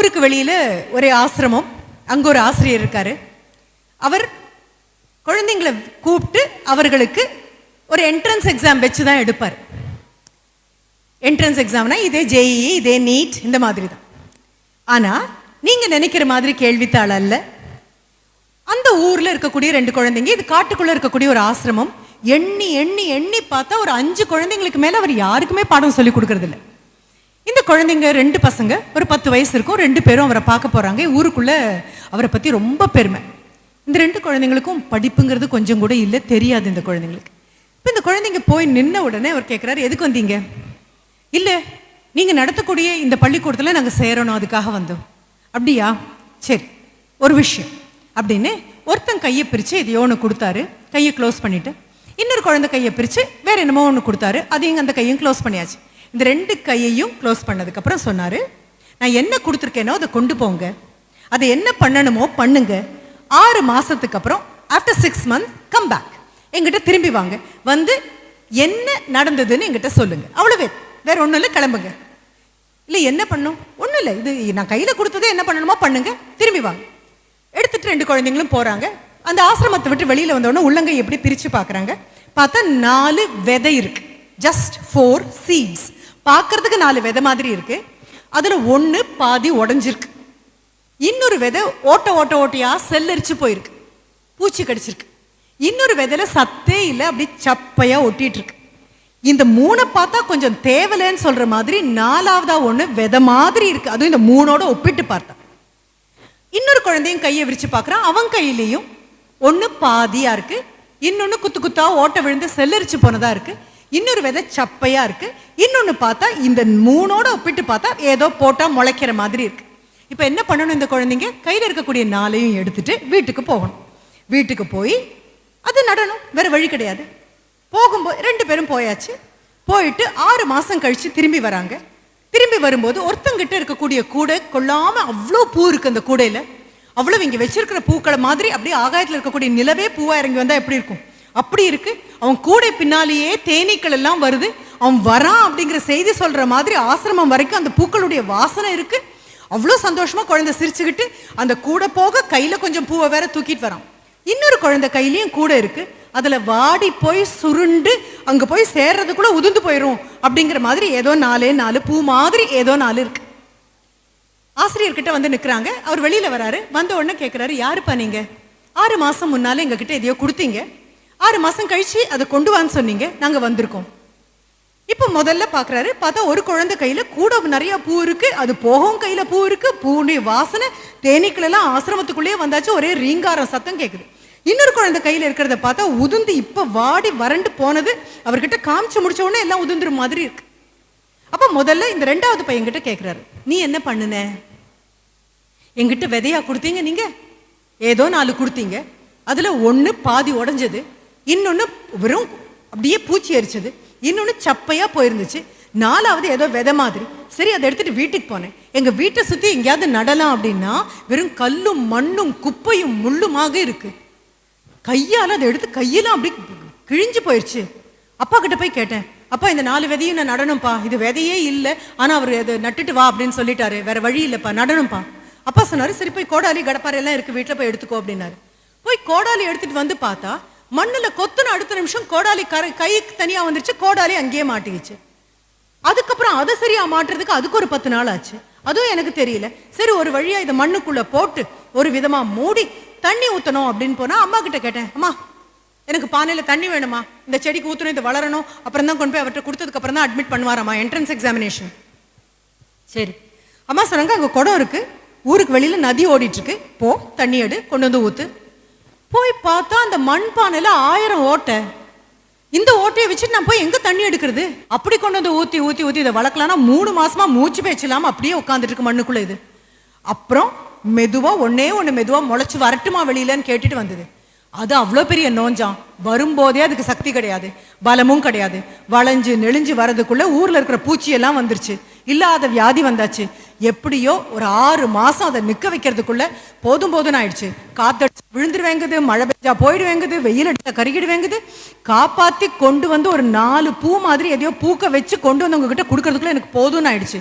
ஊருக்கு வெளியில் ஒரு ஆசிரமம், அங்கே ஒரு ஆசிரியர் இருக்கார். அவர் குழந்தைங்களை கூப்பிட்டு அவர்களுக்கு ஒரு என்ட்ரன்ஸ் எக்ஸாம் வச்சு தான் எடுப்பார். என்ட்ரன்ஸ் எக்ஸாம்னா இதே ஜேஇஇ, இதே நீட், இந்த மாதிரி தான். ஆனால் நீங்கள் நினைக்கிற மாதிரி கேள்வித்தாள் அல்ல. அந்த ஊரில் இருக்கக்கூடிய 2 குழந்தைங்க, இது காட்டுக்குள்ளே இருக்கக்கூடிய ஒரு ஆசிரமம். எண்ணி எண்ணி எண்ணி பார்த்தா ஒரு 5 குழந்தைங்களுக்கு மேலே அவர் யாருக்குமே பாடம் சொல்லி கொடுக்கறதில்ல. இந்த குழந்தைங்க 2 பசங்க, ஒரு 10 வயசு இருக்கும். 2 பேரும் அவரை பார்க்க போகிறாங்க. ஊருக்குள்ளே அவரை பற்றி ரொம்ப பெருமை. இந்த 2 குழந்தைங்களுக்கும் படிப்புங்கிறது கொஞ்சம் கூட இல்லை, தெரியாது இந்த குழந்தைங்களுக்கு. இப்போ இந்த குழந்தைங்க போய் நின்ன உடனே அவர் கேட்குறாரு, எதுக்கு வந்தீங்க? இல்லை, நீங்கள் நடத்தக்கூடிய இந்த பள்ளிக்கூடத்தில் நாங்கள் சேரணும், அதுக்காக வந்தோம். அப்படியா, சரி, ஒரு விஷயம் அப்படின்னு ஒருத்தன் கையை பிரித்து எதையோ ஒன்று கொடுத்தாரு. கையை க்ளோஸ் பண்ணிவிட்டு இன்னொரு குழந்தை கையை பிரித்து வேற என்னமோ ஒன்று கொடுத்தாரு. அதையும் அந்த கையும் க்ளோஸ் பண்ணியாச்சு. இந்த 2 கையையும் க்ளோஸ் பண்ணதுக்கப்புறம் சொன்னார், நான் என்ன கொடுத்துருக்கேனோ அதை கொண்டு போங்க, அதை என்ன பண்ணணுமோ பண்ணுங்க. 6 மாதத்துக்கு அப்புறம் ஆஃப்டர் 6 months கம் பேக், எங்கிட்ட திரும்பி வாங்க, வந்து என்ன நடந்ததுன்னு எங்கிட்ட சொல்லுங்க. அவ்வளோவே, வேற ஒன்றும் இல்லை, கிளம்புங்க. இல்லை, என்ன பண்ணும்? ஒன்றும் இல்லை, இது நான் கையில் கொடுத்ததே என்ன பண்ணணுமோ பண்ணுங்க, திரும்பி வாங்க. எடுத்துட்டு 2 குழந்தைங்களும் போகிறாங்க. அந்த ஆசிரமத்தை விட்டு வெளியில் வந்தோடனே உள்ளங்கை எப்படி பிரித்து பார்க்குறாங்க. பார்த்தா 4 விதை இருக்கு, ஜஸ்ட் 4 seeds. பார்க்கறதுக்கு 4 விதை மாதிரி இருக்கு. அதில் 1 பாதி உடஞ்சிருக்கு, இன்னொரு விதை ஓட்டையா செல்லரிச்சு போயிருக்கு, பூச்சி கடிச்சிருக்கு. இன்னொரு விதையில சத்தே இல்லை, அப்படி சப்பையா ஒட்டிட்டு இருக்கு. இந்த 3 பார்த்தா கொஞ்சம் தேவலைன்னு சொல்ற மாதிரி 4வதா ஒன்று விதை மாதிரி இருக்கு. அதுவும் இந்த 3ஓட ஒப்பிட்டு பார்த்தா. இன்னொரு குழந்தையும் கையை விரிச்சு பார்க்குறான். அவன் கையிலையும் 1 பாதியா இருக்கு, இன்னொன்று குத்து குத்தா ஓட்ட விழுந்து செல்லரிச்சு போனதா இருக்கு, இன்னொரு விதை சப்பையா இருக்கு, இன்னொன்று பார்த்தா இந்த 3ஓட ஒப்பிட்டு பார்த்தா ஏதோ போட்டா முளைக்கிற மாதிரி இருக்கு. இப்போ என்ன பண்ணணும்? இந்த குழந்தைங்க கையில் இருக்கக்கூடிய 4ஐயும் எடுத்துட்டு வீட்டுக்கு போகணும். வீட்டுக்கு போய் அது நடணும், வேற வழி கிடையாது. போகும்போது 2 பேரும் போயாச்சு. போயிட்டு 6 மாதம் கழிச்சு திரும்பி வராங்க. திரும்பி வரும்போது ஒருத்தங்கிட்ட இருக்கக்கூடிய கூடை கொள்ளாம அவ்வளோ பூ இருக்கு. அந்த கூடையில அவ்வளோ இங்கே வச்சிருக்கிற பூக்களை மாதிரி அப்படியே ஆகாயத்தில் இருக்கக்கூடிய நிலவே பூவா இறங்கி வந்தா எப்படி இருக்கும் அப்படி இருக்கு. அவன் கூடை பின்னாலேயே தேனீக்கள் எல்லாம் வருது. அவன் வரான் அப்படிங்கிற செய்தி சொல்ற மாதிரி ஆசிரமம் வரைக்கும் அந்த பூக்களுடைய வாசனை இருக்கு. அவ்வளோ சந்தோஷமா குழந்தை சிரிச்சுக்கிட்டு அந்த கூடை போக கையில கொஞ்சம் பூவை வேற தூக்கிட்டு வரான். இன்னொரு குழந்தை கையிலையும் கூடை இருக்கு. அதுல வாடி போய் சுருண்டு அங்க போய் சேர்றதுக்குள்ள உதிர்ந்து போயிடும் அப்படிங்கிற மாதிரி ஏதோ 4 பூ மாதிரி ஏதோ 4 இருக்கு. ஆசிரியர்கிட்ட வந்து நிக்கிறாங்க. அவர் வெளியில வராரு. வந்த உடனே கேட்கிறாரு, யாருப்பா நீங்க? 6 மாசம் முன்னால எங்க கிட்ட எதையோ கொடுத்தீங்க, 6 மாசம் கழிச்சு அதை கொண்டு வான்னு சொன்னீங்க, நாங்க வந்திருக்கோம். இப்ப முதல்ல பாக்குறாரு. பார்த்தா ஒரு குழந்தை கையில கூட நிறைய பூ இருக்கு. அது போகவும் கையில பூ இருக்கு. பூனுடைய வாசனை, தேனீக்கள் எல்லாம் ஆசிரமத்துக்குள்ளேயே வந்தாச்சு. ஒரே ரீங்காரம் சத்தம் கேட்குது. இன்னொரு குழந்தை கையில் இருக்கிறத பார்த்தா உதிர்ந்து இப்ப வாடி வறண்டு போனது. அவர்கிட்ட காமிச்சு முடிச்ச உடனே எல்லாம் உதிர்ந்துற மாதிரி இருக்கு. அப்ப முதல்ல இந்த 2வது பையன்கிட்ட கேட்கிறாரு, நீ என்ன பண்ணுன? என்கிட்ட விதையா கொடுத்தீங்க, நீங்க ஏதோ 4 கொடுத்தீங்க. அதுல 1 பாதி உடைஞ்சது, இன்னொன்னு வெறும் அப்படியே பூச்சி எரிச்சது, இன்னொன்னு சப்பையா போயிருந்துச்சு, 4வது ஏதோ விதை மாதிரி. சரி, அதை எடுத்துட்டு வீட்டுக்கு போனேன். எங்க வீட்டை சுத்தி எங்கேயாவது நடலாம் அப்படின்னா வெறும் கல்லும் மண்ணும் குப்பையும் முள்ளுமாக இருக்கு. கையால் அதை எடுத்து கையெல்லாம் அப்படி கிழிஞ்சு போயிடுச்சு. அப்பா கிட்ட போய் கேட்டேன், அப்பா இந்த 4 விதையும் நான் நடணும்ப்பா, இது விதையே இல்லை, ஆனால் அவர் அதை நட்டுட்டு வா அப்படின்னு சொல்லிட்டாரு, வேற வழி இல்லைப்பா, நடணும்ப்பா. அப்பா சொன்னாரு, சரி போய் கோடாலி கடப்பாறை எல்லாம் இருக்கு வீட்டில் போய் எடுத்துக்கோ அப்படின்னாரு. போய் கோடாலி எடுத்துட்டு வந்து பார்த்தா மண்ணில் கொத்துன அடுத்த நிமிஷம் கோடாலி கைக்கு தனியாக வந்துருச்சு. கோடாலி அங்கேயே மாட்டிக்கிச்சு. அதுக்கப்புறம் அதை சரியா மாட்டுறதுக்கு அதுக்கு ஒரு 10 நாள் ஆச்சு. அதுவும் எனக்கு தெரியல. சரி, ஒரு வழியா இதை மண்ணுக்குள்ள போட்டு ஒரு விதமா மூடி தண்ணி ஊற்றணும் அப்படின்னு போனா அம்மா கிட்ட கேட்டேன், அம்மா எனக்கு பானையில் தண்ணி வேணுமா, இந்த செடிக்கு ஊற்றணும், இது வளரணும், அப்புறம் தான் கொண்டு போய் அவர்கிட்ட கொடுத்ததுக்கு அப்புறம் தான் அட்மிட் பண்ணுவாராம்மா என்ட்ரன்ஸ் எக்ஸாமினேஷன். சரி, அம்மா சொன்னாங்க, அங்கே குடம் இருக்கு, ஊருக்கு வெளியில நதி ஓடிட்டு இருக்கு, போ தண்ணி எடு, கொண்டு வந்து ஊத்து. போய் பார்த்தா அந்த மண் பானையில 1000 ஓட்டை. இந்த ஓட்டையை வச்சுட்டு நான் போய் எங்க தண்ணி எடுக்கிறது? அப்படி கொண்டு வந்து ஊத்தி ஊத்தி ஊத்தி இதை வளர்க்கலாம்னா 3 மாசமா மூச்சு பேச்சலாம அப்படியே உட்காந்துட்டு இருக்கு மண்ணுக்குள்ள இது. அப்புறம் மெதுவா ஒன்னே ஒன்று மெதுவா முளைச்சு வரட்டுமா வெளியிலன்னு கேட்டுட்டு வந்தது. அது அவ்வளோ பெரிய நோஞ்சான். வரும்போதே அதுக்கு சக்தி கிடையாது, பலமும் கிடையாது. வளைஞ்சு நெளிஞ்சு வரதுக்குள்ள ஊர்ல இருக்கிற பூச்சியெல்லாம் வந்துருச்சு, இல்லாத வியாதி வந்தாச்சு. எப்படியோ ஒரு 6 மாசம் அதை நிக்க வைக்கிறதுக்குள்ள போதும் போதும்னு ஆயிடுச்சு. காத்தடிச்சு விழுந்துருவேங்குது, மழை பெஞ்சா போயிடுவேங்குது, வெயில் அடிச்சா கருகிடுவேங்குது. காப்பாத்தி கொண்டு வந்து ஒரு 4 பூ மாதிரி எதையோ பூக்க வச்சு கொண்டு வந்து உங்ககிட்ட கொடுக்கறதுக்குள்ள எனக்கு போதும்னு ஆயிடுச்சு.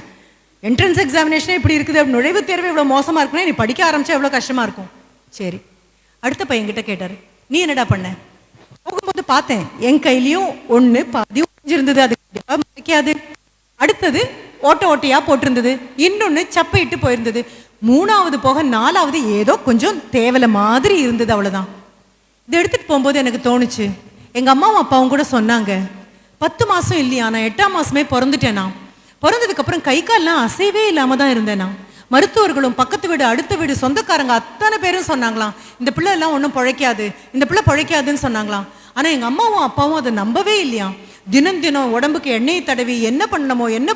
என்ட்ரன்ஸ் எக்ஸாமினேஷனே இப்படி இருக்குது, நுழைவுத் தேர்வு இவ்வளோ மோசமாக இருக்குன்னா நீ படிக்க ஆரம்பிச்சா எவ்வளோ கஷ்டமாக இருக்கும். சரி, அடுத்த பையன்கிட்ட கேட்டார், நீ என்னடா பண்ண? போகும்போது பார்த்தேன் என் கையிலையும் ஒன்று பாதி இருந்தது, அது மறைக்காது. அடுத்தது ஓட்ட ஓட்டையா போட்டிருந்தது, இன்னொன்று சப்பையிட்டு போயிருந்தது, மூணாவது போக நாலாவது ஏதோ கொஞ்சம் தேவலை மாதிரி இருந்தது, அவ்வளோதான். இதை எடுத்துகிட்டு போகும்போது எனக்கு தோணுச்சு, எங்கள் அம்மாவும் அப்பாவும் கூட சொன்னாங்க, 10 மாதம் இல்லையா, நான் 8ஆம் மாதமே பிறந்துட்டேனா. பிறந்ததுக்கப்புறம் கை கால்லாம் அசைவே இல்லாமல் தான் இருந்தேனா. மருத்துவர்களும் பக்கத்து வீடு அடுத்த வீடு சொந்தக்காரங்க அத்தனை பேரும் சொன்னாங்களாம், இந்த பிள்ளை எல்லாம் ஒன்றும் பிழைக்காது, இந்த பிள்ளை பிழைக்காதுன்னு சொன்னாங்களாம். ஆனால் எங்கள் அம்மாவும் அப்பாவும் அதை நம்பவே இல்லையா. தினம் தினம் உடம்புக்கு எண்ணெயை தடவி என்ன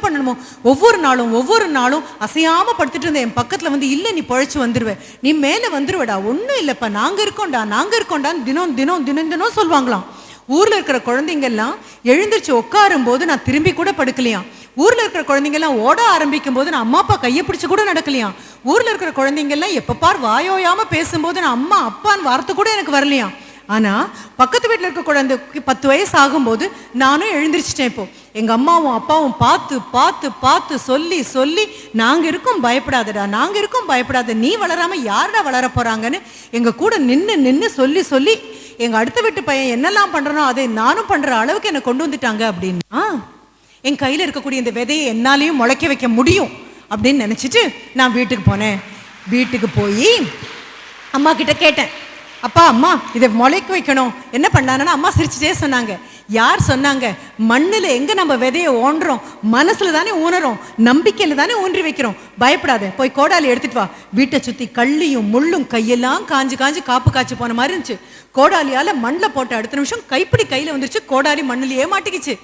பண்ணணுமோ ஒவ்வொரு நாளும் அசையாமல் படுத்துட்டு இருந்தேன். என் பக்கத்தில் வந்து, இல்லை நீ பிழைச்சி வந்துடுவேன், நீ மேலே வந்துடுவேடா, ஒன்றும் இல்லைப்பா, நாங்கள் இருக்கோண்டான்னு தினம் சொல்லுவாங்களாம். ஊரில் இருக்கிற குழந்தைங்கெல்லாம் எழுந்திரிச்சு உட்காரும் போது நான் திரும்பி கூட படுக்கலையாம். ஊரில் இருக்கிற குழந்தைங்கெல்லாம் ஓட ஆரம்பிக்கும் போது நான் அம்மா அப்பா கையை பிடிச்சி கூட நடக்கலையாம். ஊரில் இருக்கிற குழந்தைங்கெல்லாம் எப்போ பார் வாயோயாமல் பேசும்போது நான் அம்மா அப்பான்னு வார்த்தை கூட எனக்கு வரலையாம். ஆனால் பக்கத்து வீட்டில் இருக்க குழந்தைக்கு 10 வயசு ஆகும்போது நானும் எழுந்திரிச்சிட்டேன். இப்போ எங்கள் அம்மாவும் அப்பாவும் பார்த்து சொல்லி நாங்கள் இருக்கோம் பயப்படாத, நீ வளராமல் யாரடா வளர போகிறாங்கன்னு எங்கள் கூட நின்று சொல்லி எங்கள் அடுத்த வீட்டு பையன் என்னெல்லாம் பண்ணுறனோ அதை நானும் பண்ணுற அளவுக்கு என்னை கொண்டு வந்துட்டாங்க. அப்படின்னா என் கையில் இருக்கக்கூடிய இந்த விதையை என்னாலையும் முளைக்க வைக்க முடியும் அப்படின்னு நினச்சிட்டு நான் வீட்டுக்கு போனேன். வீட்டுக்கு போய் அம்மா கிட்ட கேட்டேன், அப்பா அம்மா இதை முளைக்க வைக்கணும் என்ன பண்ணாங்கன்னா, அம்மா சிரிச்சுட்டே சொன்னாங்க, யார் சொன்னாங்க, மண்ணில் எங்கே நம்ம விதையை ஓண்டுறோம், மனசில் தானே ஊனறோம், நம்பிக்கையில் தானே ஊன்றி வைக்கிறோம், பயப்படாத, போய் கோடாலி எடுத்துட்டு வா. வீட்டை சுற்றி கள்ளியும் முள்ளும் கையெல்லாம் காஞ்சு காப்பு காய்ச்சி போன மாதிரி இருந்துச்சு. கோடாலியால் மண்ணில் போட்ட அடுத்த நிமிஷம் கைப்பிடி கையில் வந்துருச்சு, கோடாலி மண்ணிலேயே மாட்டிக்கிச்சு.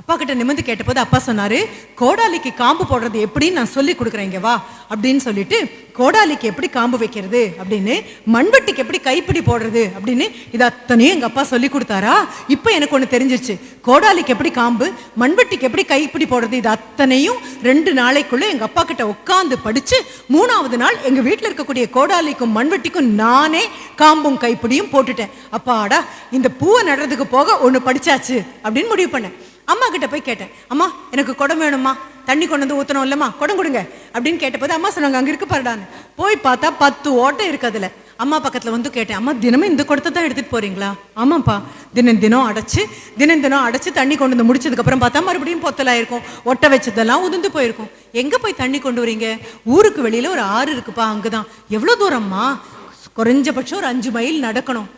அப்பா கிட்ட நிமிர்ந்து கேட்டபோது அப்பா சொன்னாரு, கோடாலிக்கு காம்பு போடுறது எப்படின்னு நான் சொல்லி கொடுக்குறேன், இங்க வா அப்படின்னு சொல்லிட்டு, கோடாலிக்கு எப்படி காம்பு வைக்கிறது அப்படின்னு, மண்வெட்டிக்கு எப்படி கைப்பிடி போடுறது அப்படின்னு இது அத்தனையும் எங்க அப்பா சொல்லி கொடுத்தாரா. இப்போ எனக்கு ஒன்று தெரிஞ்சிருச்சு, கோடாலிக்கு எப்படி காம்பு, மண்வெட்டிக்கு எப்படி கைப்பிடி போடுறது, இது அத்தனையும் 2 நாளைக்குள்ள எங்க அப்பா கிட்ட உட்காந்து படிச்சு 3ஆவது நாள் எங்க வீட்டில் இருக்கக்கூடிய கோடாலிக்கும் மண்வெட்டிக்கும் நானே காம்பும் கைப்பிடியும் போட்டுட்டேன். அப்பாடா, இந்த பூவை நடுறதுக்கு போக ஒன்று படிச்சாச்சு அப்படின்னு முடிவு பண்ணேன். அம்மா கிட்ட போய் கேட்டேன், அம்மா எனக்கு குடம் வேணுமா, தண்ணி கொண்டு வந்து ஊற்றணும் இல்லைம்மா, குடம் கொடுங்க அப்படின்னு கேட்டபோது அம்மா சொன்னாங்க, அங்கே இருக்கு பாருடான்னு. போய் பார்த்தா 10 ஓட்டை இருக்கு அதில். அம்மா பக்கத்தில் வந்து கேட்டேன், அம்மா தினமும் இந்த குடத்தை தான் எடுத்துகிட்டு போகிறீங்களா? ஆமாப்பா, தினம் அடைச்சி தண்ணி கொண்டு வந்து முடிச்சதுக்கப்புறம் பார்த்தா மறுபடியும் பொத்தலாக இருக்கும், ஒட்டை வச்சதெல்லாம் உதிர்ந்து போயிருக்கும். எங்கே போய் தண்ணி கொண்டு வரீங்க? ஊருக்கு வெளியில் ஒரு ஆறு இருக்குப்பா, அங்கே தான். எவ்வளோ தூரம்மா? குறைஞ்சபட்சம் ஒரு 5 மைல் நடக்கணும்.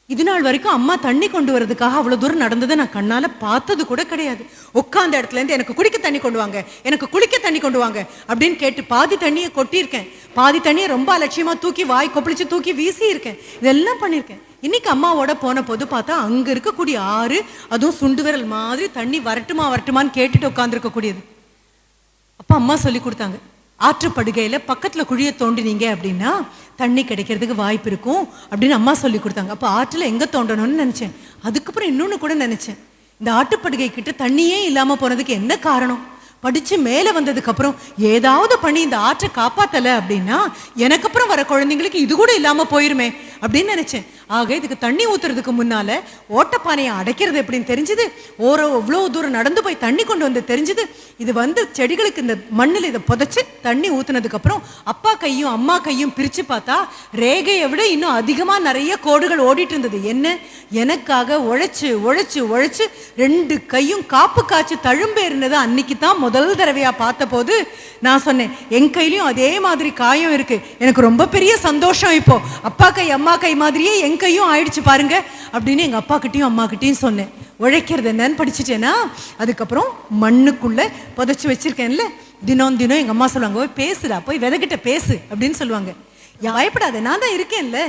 இது நாள் வரைக்கும் அம்மா தண்ணி கொண்டு வரதுக்காக அவ்வளோ தூரம் நடந்ததை நான் கண்ணால் பார்த்தது கூட கிடையாது. உட்காந்த இடத்துலேருந்து எனக்கு குடிக்க தண்ணி கொண்டு வாங்க, எனக்கு குளிக்க தண்ணி கொண்டு வாங்க அப்படின்னு கேட்டு பாதி தண்ணியை கொட்டியிருக்கேன், பாதி தண்ணியை ரொம்ப அலட்சியமாக தூக்கி வாய் கொப்பளிச்சு தூக்கி வீசி இருக்கேன், இதெல்லாம் பண்ணியிருக்கேன். இன்னைக்கு அம்மாவோட போன போது பார்த்தா அங்கே இருக்கக்கூடிய ஆறு, அதுவும் சுண்டு விரல் மாதிரி தண்ணி வரட்டுமான்னு கேட்டுட்டு உட்காந்துருக்கக்கூடியது. அப்போ அம்மா சொல்லி கொடுத்தாங்க, ஆற்றுப்படுகையில் பக்கத்தில் குழியை தோண்டினீங்க அப்படின்னா தண்ணி கிடைக்கிறதுக்கு வாய்ப்பு இருக்கும் அப்படின்னு அம்மா சொல்லி கொடுத்தாங்க. அப்போ ஆற்றில் எங்கே தோண்டணும்னு நினச்சேன். அதுக்கப்புறம் இன்னொன்று கூட நினச்சேன், இந்த ஆற்றுப்படுகை கிட்ட தண்ணியே இல்லாமல் போனதுக்கு என்ன காரணம்? படித்து மேலே வந்ததுக்கப்புறம் ஏதாவது பண்ணி இந்த ஆற்றை காப்பாற்றலை அப்படின்னா எனக்கு அப்புறம் வர குழந்தைங்களுக்கு இது கூட இல்லாமல் போயிருமே அப்படின்னு நினச்சேன். ஆக இதுக்கு தண்ணி ஊற்றுறதுக்கு முன்னால் ஓட்டப்பானையை அடைக்கிறது எப்படின்னு தெரிஞ்சுது. எவ்வளோ தூரம் நடந்து போய் தண்ணி கொண்டு வந்து தெரிஞ்சுது. இது வந்து செடிகளுக்கு இந்த மண்ணில் இதை புதைச்சி தண்ணி ஊற்றுனதுக்கப்புறம் அப்பா கையும் அம்மா கையும் பிரித்து பார்த்தா ரேகையை விட இன்னும் அதிகமாக நிறைய கோடுகள் ஓடிட்டு இருந்தது. என்ன, எனக்காக உழைச்சு 2 கையும் காப்பு காய்ச்சி தழும்பேறினது அன்னைக்கு தான் முதல் தடவையாக பார்த்த போது நான் சொன்னேன், என் கையிலையும் அதே மாதிரி காயம் இருக்கு, எனக்கு ரொம்ப பெரிய சந்தோஷம், இப்போ அப்பா கை அம்மா கை மாதிரியே என் கையும் ஆயிடுச்சு பாருங்க அப்படின்னு எங்கள் அப்பா கிட்டையும் அம்மா கிட்டையும் சொன்னேன். உழைக்கிறது என்னன்னு படிச்சுட்டேன்னா அதுக்கப்புறம் மண்ணுக்குள்ள புதைச்சி வச்சிருக்கேன்ல. தினம் எங்கள் அம்மா சொல்லுவாங்க, போய் பேசுடா, போய் விதைகிட்ட பேசு அப்படின்னு சொல்லுவாங்க. பயப்படாத, நான் தான் இருக்கேன்ல.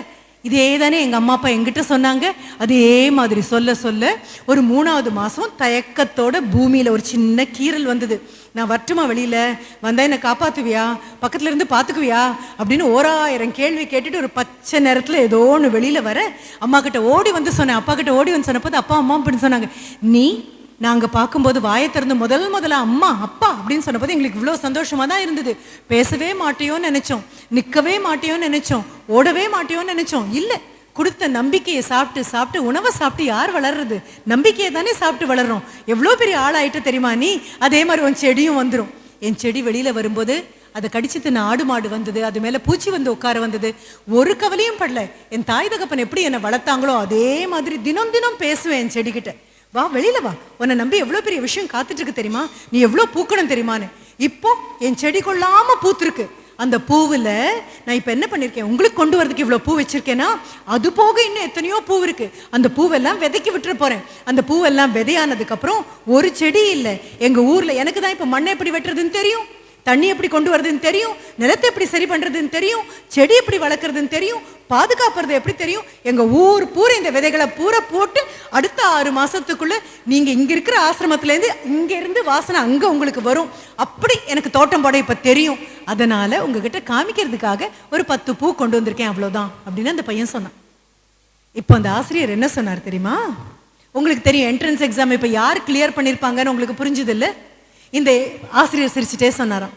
இதே தானே எங்கள் அம்மா அப்பா எங்கிட்ட சொன்னாங்க. அதே மாதிரி சொல்ல ஒரு 3ஆவது மாதம் தயக்கத்தோட பூமியில் ஒரு சின்ன கீறல் வந்தது. நான் வரட்டுமா, வெளியில் வந்தால் என்னை காப்பாற்றுவியா, பக்கத்தில் இருந்து பார்த்துக்குவியா அப்படின்னு 1000 கேள்வி கேட்டுட்டு ஒரு பச்சை நேரத்தில் ஏதோ ஒன்று வெளியில் வர அம்மா கிட்ட ஓடி வந்து சொன்னேன். அப்பா கிட்ட ஓடி வந்து சொன்னப்போது அப்பா அம்மா அப்படின்னு சொன்னாங்க, நீ நாங்கள் பார்க்கும்போது வாயை திறந்து முதல்ல அம்மா அப்பா அப்படின்னு சொன்னபோது எங்களுக்கு இவ்வளோ சந்தோஷமாக தான் இருந்தது. பேசவே மாட்டேயோன்னு நினச்சோம், நிற்கவே மாட்டேயோன்னு நினச்சோம், ஓடவே மாட்டேயோன்னு நினச்சோம். இல்லை, கொடுத்த நம்பிக்கையை சாப்பிட்டு உணவை சாப்பிட்டு யார் வளர்றது? நம்பிக்கையை தானே சாப்பிட்டு வளர்றோம். எவ்வளோ பெரிய ஆளாயிட்டு தெரியுமா நீ? அதே மாதிரி உன் செடியும் வந்துடும். என் செடி வெளியில வரும்போது அதை கடிச்சு தின்ன ஆடு மாடு வந்தது, அது மேல பூச்சி வந்து உட்கார வந்தது, ஒரு கவலையும் படல. என் தாய் தகப்பன் எப்படி என்னை வளர்த்தாங்களோ அதே மாதிரி தினம் தினம் பேசுவேன் என் செடிகிட்ட. வா வெளியில வா, உன்னை நம்பி எவ்வளவு பெரிய விஷயம் காத்துட்டு இருக்கு தெரியுமா, நீ எவ்வளவு பூக்கணும் தெரியுமான்னு. இப்போ என் செடி கொள்ளாம பூத்துருக்கு. அந்த பூவில் நான் இப்போ என்ன பண்ணியிருக்கேன், உங்களுக்கு கொண்டு வரதுக்கு இவ்வளோ பூ வச்சிருக்கேன்னா அது போக இன்னும் எத்தனையோ பூ இருக்கு. அந்த பூவெல்லாம் விதைக்கி விட்டுற போறேன். அந்த பூவெல்லாம் விதையானதுக்கு அப்புறம் ஒரு செடி இல்லை எங்க ஊர்ல. எனக்கு தான் இப்போ மண்ணை எப்படி வெட்டுறதுன்னு தெரியும், தண்ணி எப்படி கொண்டு வரதுன்னு தெரியும், நிலத்தை எப்படி சரி பண்றதுன்னு தெரியும், செடி எப்படி வளர்க்குறதுன்னு தெரியும், பாதுகாப்புறது எப்படி தெரியும். எங்க ஊர் பூரா இந்த விதைகளை பூரா போட்டு அடுத்த 6 மாசத்துக்குள்ள நீங்க இங்க இருக்கிற ஆசிரமத்துல இருந்து இங்க இருந்து வாசனை அங்க உங்களுக்கு வரும். அப்படி எனக்கு தோட்டம் போட இப்ப தெரியும். அதனால உங்ககிட்ட காமிக்கிறதுக்காக ஒரு 10 பூ கொண்டு வந்திருக்கேன், அவ்வளவுதான் அப்படின்னு அந்த பையன் சொன்னான். இப்போ அந்த ஆசிரியர் என்ன சொன்னார் தெரியுமா, உங்களுக்கு தெரியும் என்ட்ரன்ஸ் எக்ஸாம் இப்ப யார் கிளியர் பண்ணிருப்பாங்கன்னு உங்களுக்கு புரிஞ்சது இல்ல. இந்த ஆசிரியர் சிரிச்சுட்டே சொன்னாராம்,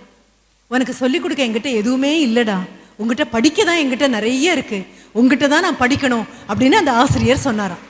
உனக்கு சொல்லிக் கொடுக்க என்கிட்ட எதுவுமே இல்லடா, உங்ககிட்ட படிக்க தான் என்கிட்ட நிறைய இருக்கு, உங்ககிட்ட தான் நான் படிக்கணும் அப்படின்னு அந்த ஆசிரியர் சொன்னாராம்.